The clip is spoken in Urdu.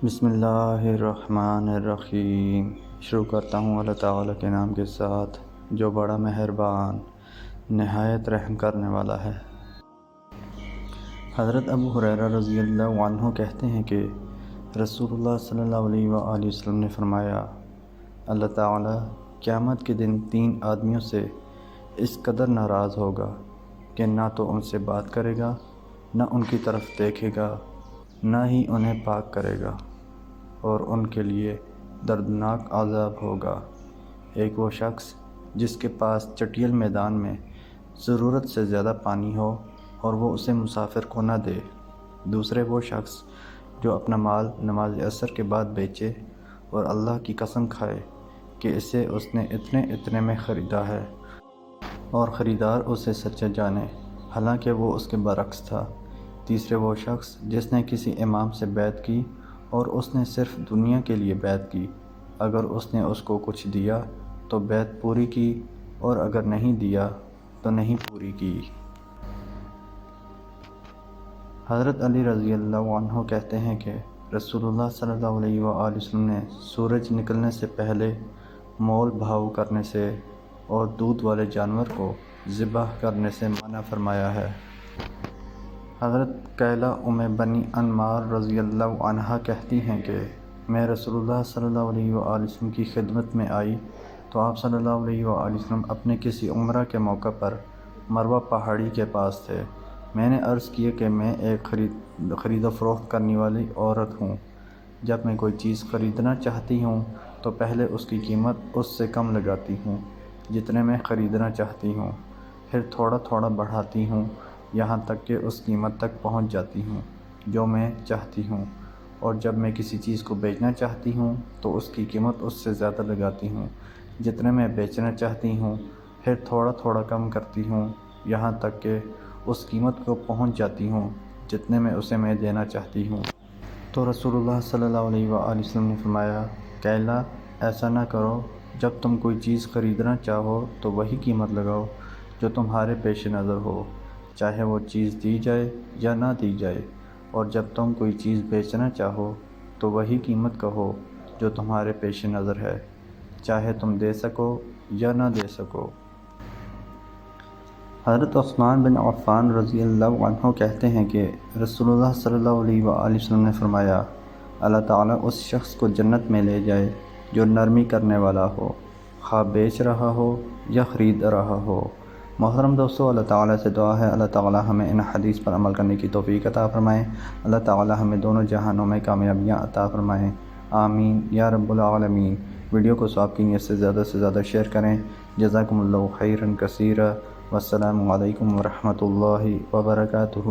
بسم اللہ الرحمن الرحیم۔ شروع کرتا ہوں اللہ تعالیٰ کے نام کے ساتھ جو بڑا مہربان نہایت رحم کرنے والا ہے۔ حضرت ابو ہریرہ رضی اللہ عنہ کہتے ہیں کہ رسول اللہ صلی اللہ علیہ وآلہ وسلم نے فرمایا، اللہ تعالیٰ قیامت کے دن 3 آدمیوں سے اس قدر ناراض ہوگا کہ نہ تو ان سے بات کرے گا، نہ ان کی طرف دیکھے گا، نہ ہی انہیں پاک کرے گا، اور ان کے لیے دردناک عذاب ہوگا۔ ایک وہ شخص جس کے پاس چٹیل میدان میں ضرورت سے زیادہ پانی ہو اور وہ اسے مسافر کو نہ دے۔ دوسرے وہ شخص جو اپنا مال نماز عصر کے بعد بیچے اور اللہ کی قسم کھائے کہ اسے اس نے اتنے میں خریدا ہے اور خریدار اسے سچا جانے، حالانکہ وہ اس کے برعکس تھا۔ تیسرے وہ شخص جس نے کسی امام سے بیعت کی اور اس نے صرف دنیا کے لیے بیعت کی، اگر اس نے اس کو کچھ دیا تو بیعت پوری کی اور اگر نہیں دیا تو نہیں پوری کی۔ حضرت علی رضی اللہ عنہ کہتے ہیں کہ رسول اللہ صلی اللہ علیہ وآلہ وسلم نے سورج نکلنے سے پہلے مول بھاؤ کرنے سے اور دودھ والے جانور کو ذبح کرنے سے منع فرمایا ہے۔ حضرت کیلہ بنی انمار رضی اللہ عنہا کہتی ہیں کہ میں رسول اللہ صلی اللہ علیہ وآلہ وسلم کی خدمت میں آئی تو آپ صلی اللہ علیہ وآلہ وسلم اپنے کسی عمرہ کے موقع پر مروہ پہاڑی کے پاس تھے۔ میں نے عرض کیا کہ میں ایک خرید و فروخت کرنے والی عورت ہوں۔ جب میں کوئی چیز خریدنا چاہتی ہوں تو پہلے اس کی قیمت اس سے کم لگاتی ہوں جتنے میں خریدنا چاہتی ہوں، پھر تھوڑا تھوڑا بڑھاتی ہوں یہاں تک کہ اس قیمت تک پہنچ جاتی ہوں جو میں چاہتی ہوں، اور جب میں کسی چیز کو بیچنا چاہتی ہوں تو اس کی قیمت اس سے زیادہ لگاتی ہوں جتنے میں بیچنا چاہتی ہوں، پھر تھوڑا تھوڑا کم کرتی ہوں یہاں تک کہ اس قیمت کو پہنچ جاتی ہوں جتنے میں اسے میں دینا چاہتی ہوں۔ تو رسول اللہ صلی اللہ علیہ وآلہ وسلم نے فرمایا، کیلہ ایسا نہ کرو، جب تم کوئی چیز خریدنا چاہو تو وہی قیمت لگاؤ جو تمہارے پیش نظر ہو، چاہے وہ چیز دی جائے یا نہ دی جائے، اور جب تم کوئی چیز بیچنا چاہو تو وہی قیمت کہو جو تمہارے پیش نظر ہے، چاہے تم دے سکو یا نہ دے سکو۔ حضرت عثمان بن عفان رضی اللہ عنہ کہتے ہیں کہ رسول اللہ صلی اللہ علیہ وآلہ وسلم نے فرمایا، اللہ تعالیٰ اس شخص کو جنت میں لے جائے جو نرمی کرنے والا ہو، خواہ بیچ رہا ہو یا خرید رہا ہو۔ محترم دوستو، اللہ تعالیٰ سے دعا ہے اللہ تعالیٰ ہمیں ان حدیث پر عمل کرنے کی توفیق عطا فرمائیں، اللہ تعالیٰ ہمیں دونوں جہانوں میں کامیابیاں عطا فرمائیں، آمین یا رب العالمین۔ ویڈیو کو ثواب کی نیت سے زیادہ شیئر کریں۔ جزاکم اللہ خیرا کثیرا، والسلام علیکم ورحمۃ اللہ وبرکاتہ۔